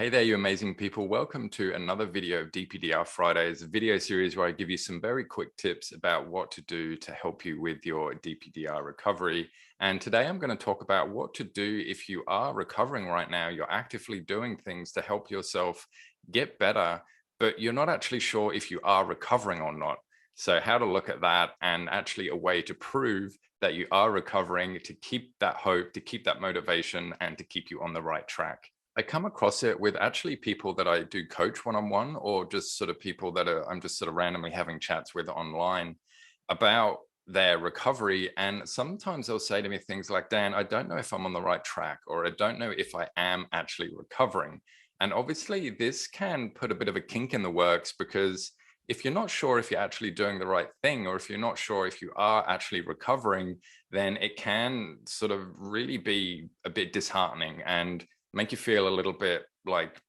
Hey there, you amazing people. Welcome to another video of DPDR Fridays, a video series where I give you some very quick tips about what to do to help you with your DPDR recovery. And today I'm going to talk about what to do if you are recovering right now. You're actively doing things to help yourself get better, but you're not actually sure if you are recovering or not. So how to look at that and actually a way to prove that you are recovering, to keep that hope, to keep that motivation, and to keep you on the right track. I come across it with actually people that I do coach one-on-one, or just sort of people that I'm just sort of randomly having chats with online about their recovery. And sometimes they'll say to me things like, Dan, I don't know if I'm on the right track, or I don't know if I am actually recovering. And obviously this can put a bit of a kink in the works, because if you're not sure if you're actually doing the right thing, or if you're not sure if you are actually recovering, then it can sort of really be a bit disheartening and make you feel a little bit like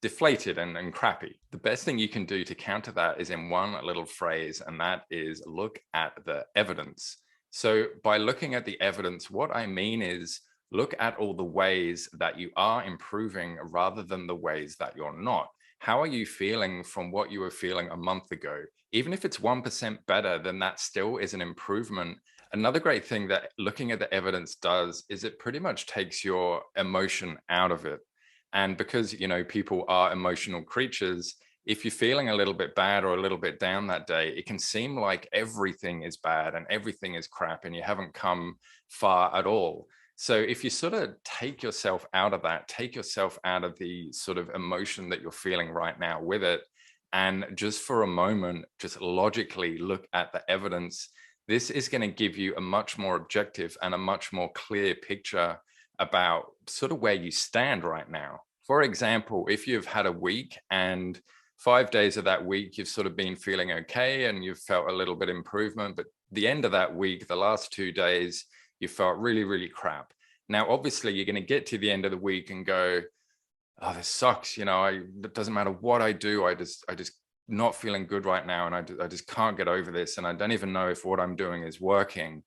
deflated and crappy. The best thing you can do to counter that is in one little phrase, and that is look at the evidence. So by looking at the evidence, what I mean is look at all the ways that you are improving rather than the ways that you're not. How are you feeling from what you were feeling a month ago? Even if it's 1% better, then that still is an improvement. Another great thing that looking at the evidence does is it pretty much takes your emotion out of it. And because, you know, people are emotional creatures, if you're feeling a little bit bad or a little bit down that day, it can seem like everything is bad and everything is crap and you haven't come far at all. So if you sort of take yourself out of that, take yourself out of the sort of emotion that you're feeling right now with it, and just for a moment, just logically look at the evidence, this is going to give you a much more objective and a much more clear picture about sort of where you stand right now. For example, if you've had a week and 5 days of that week, you've sort of been feeling okay and you've felt a little bit improvement, but the end of that week, the last 2 days, you felt really, really crap. Now, obviously, you're going to get to the end of the week and go, oh, this sucks. You know, it doesn't matter what I do. I just not feeling good right now. And I just can't get over this. And I don't even know if what I'm doing is working.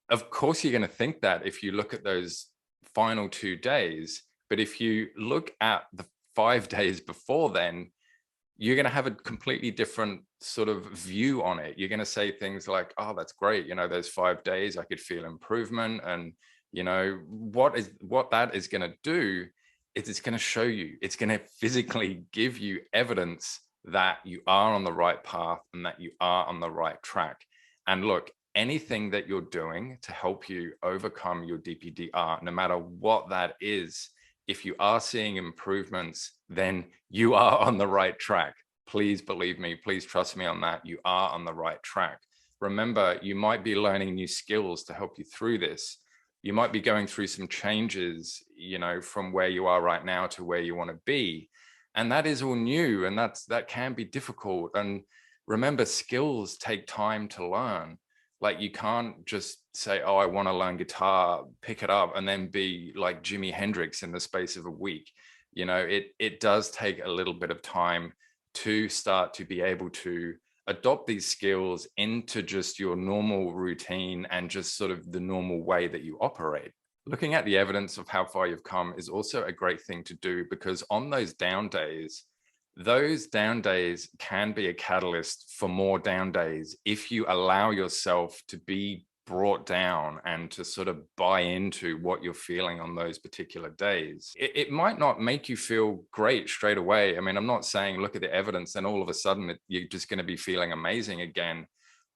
Of course, you're going to think that if you look at those final 2 days, but if you look at the 5 days before then, you're going to have a completely different sort of view on it. You're going to say things like, oh, that's great. You know, those 5 days, I could feel improvement. And, you know, what that is going to do is it's going to show you, it's going to physically give you evidence that you are on the right path and that you are on the right track. And look, anything that you're doing to help you overcome your DPDR, no matter what that is, if you are seeing improvements, then you are on the right track. Please believe me, please trust me on that. You are on the right track. Remember, you might be learning new skills to help you through this. You might be going through some changes, you know, from where you are right now to where you want to be. And that is all new, and that can be difficult. And remember, skills take time to learn. Like, you can't just say, oh, I want to learn guitar, pick it up, and then be like Jimi Hendrix in the space of a week. You know, it does take a little bit of time to start to be able to adopt these skills into just your normal routine and just sort of the normal way that you operate. Looking at the evidence of how far you've come is also a great thing to do, because on those down days can be a catalyst for more down days if you allow yourself to be brought down and to sort of buy into what you're feeling on those particular days. It might not make you feel great straight away. I mean, I'm not saying look at the evidence and all of a sudden you're just going to be feeling amazing again,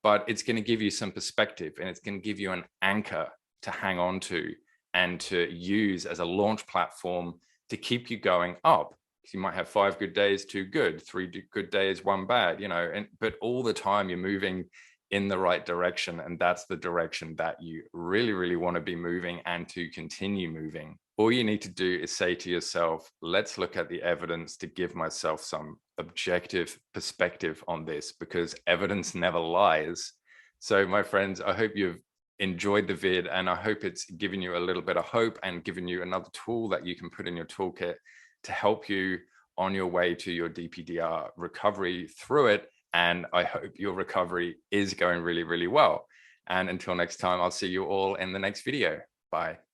but it's going to give you some perspective, and it's going to give you an anchor to hang on to and to use as a launch platform to keep you going up. You might have 5 good days, 2 good, 3 good days, 1 bad, you know, but all the time you're moving in the right direction. And that's the direction that you really, really want to be moving and to continue moving. All you need to do is say to yourself, let's look at the evidence to give myself some objective perspective on this, because evidence never lies. So my friends, I hope you've enjoyed the vid, and I hope it's given you a little bit of hope and given you another tool that you can put in your toolkit to help you on your way to your DPDR recovery through it. And I hope your recovery is going really, really well. And until next time, I'll see you all in the next video. Bye.